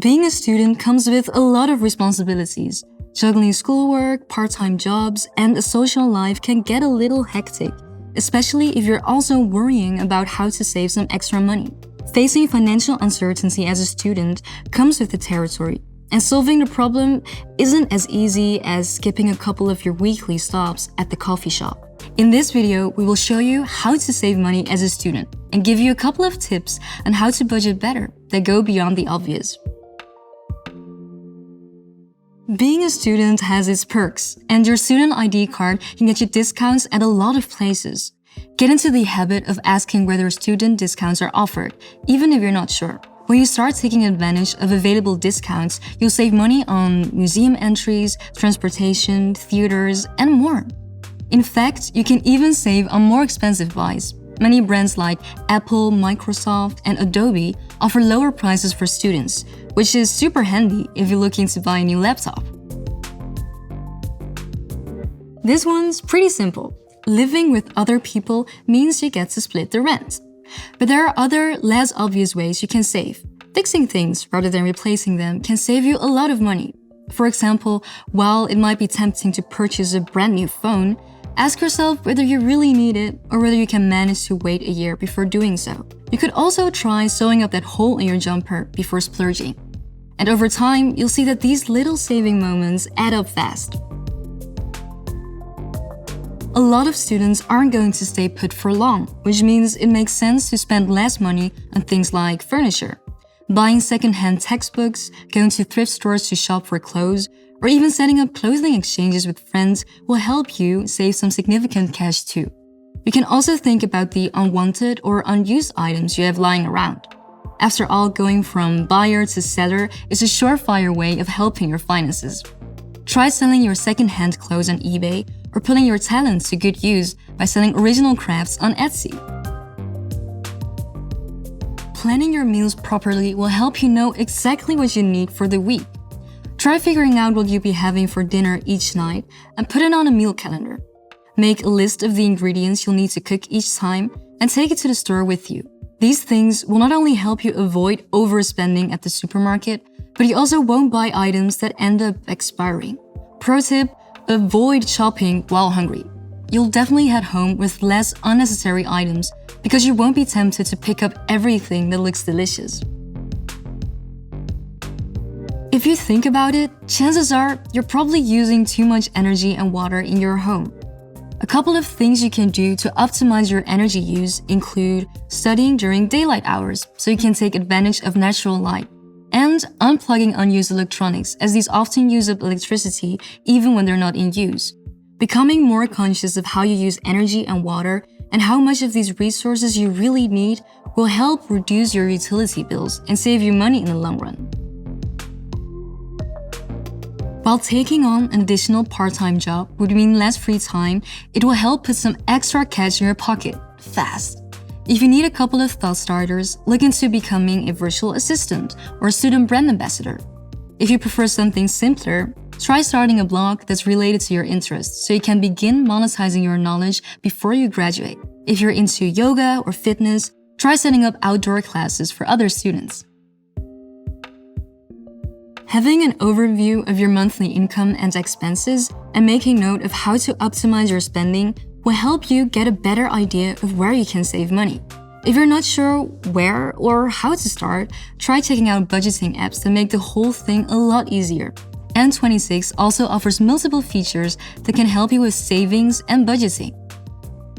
Being a student comes with a lot of responsibilities. Juggling schoolwork, part-time jobs, and a social life can get a little hectic, especially if you're also worrying about how to save some extra money. Facing financial uncertainty as a student comes with the territory, and solving the problem isn't as easy as skipping a couple of your weekly stops at the coffee shop. In this video, we will show you how to save money as a student and give you a couple of tips on how to budget better that go beyond the obvious. Being a student has its perks, and your student ID card can get you discounts at a lot of places. Get into the habit of asking whether student discounts are offered, even if you're not sure. When you start taking advantage of available discounts, you'll save money on museum entries, transportation, theaters, and more. In fact, you can even save on more expensive buys. Many brands like Apple, Microsoft, and Adobe offer lower prices for students, which is super handy if you're looking to buy a new laptop. This one's pretty simple. Living with other people means you get to split the rent. But there are other, less obvious ways you can save. Fixing things rather than replacing them can save you a lot of money. For example, while it might be tempting to purchase a brand new phone, ask yourself whether you really need it or whether you can manage to wait a year before doing so. You could also try sewing up that hole in your jumper before splurging. And over time, you'll see that these little saving moments add up fast. A lot of students aren't going to stay put for long, which means it makes sense to spend less money on things like furniture. Buying secondhand textbooks, going to thrift stores to shop for clothes, or even setting up clothing exchanges with friends will help you save some significant cash too. You can also think about the unwanted or unused items you have lying around. After all, going from buyer to seller is a surefire way of helping your finances. Try selling your secondhand clothes on eBay or putting your talents to good use by selling original crafts on Etsy. Planning your meals properly will help you know exactly what you need for the week. Try figuring out what you'll be having for dinner each night and put it on a meal calendar. Make a list of the ingredients you'll need to cook each time and take it to the store with you. These things will not only help you avoid overspending at the supermarket, but you also won't buy items that end up expiring. Pro tip: avoid shopping while hungry. You'll definitely head home with less unnecessary items because you won't be tempted to pick up everything that looks delicious. If you think about it, chances are you're probably using too much energy and water in your home. A couple of things you can do to optimize your energy use include studying during daylight hours so you can take advantage of natural light, and unplugging unused electronics as these often use up electricity even when they're not in use. Becoming more conscious of how you use energy and water and how much of these resources you really need will help reduce your utility bills and save you money in the long run. While taking on an additional part-time job would mean less free time, it will help put some extra cash in your pocket, fast. If you need a couple of thought starters, look into becoming a virtual assistant or a student brand ambassador. If you prefer something simpler, try starting a blog that's related to your interests so you can begin monetizing your knowledge before you graduate. If you're into yoga or fitness, try setting up outdoor classes for other students. Having an overview of your monthly income and expenses and making note of how to optimize your spending will help you get a better idea of where you can save money. If you're not sure where or how to start, try checking out budgeting apps that make the whole thing a lot easier. N26 also offers multiple features that can help you with savings and budgeting.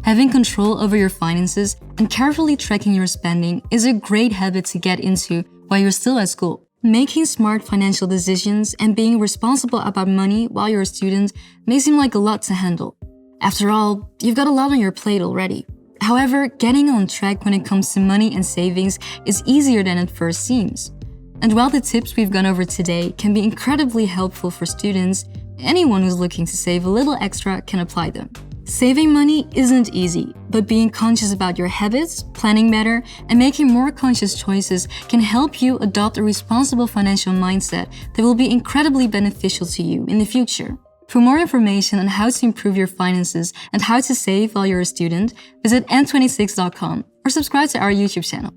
Having control over your finances and carefully tracking your spending is a great habit to get into while you're still at school. Making smart financial decisions and being responsible about money while you're a student may seem like a lot to handle. After all, you've got a lot on your plate already. However, getting on track when it comes to money and savings is easier than it first seems. And while the tips we've gone over today can be incredibly helpful for students, anyone who's looking to save a little extra can apply them. Saving money isn't easy, but being conscious about your habits, planning better, and making more conscious choices can help you adopt a responsible financial mindset that will be incredibly beneficial to you in the future. For more information on how to improve your finances and how to save while you're a student, visit n26.com or subscribe to our YouTube channel.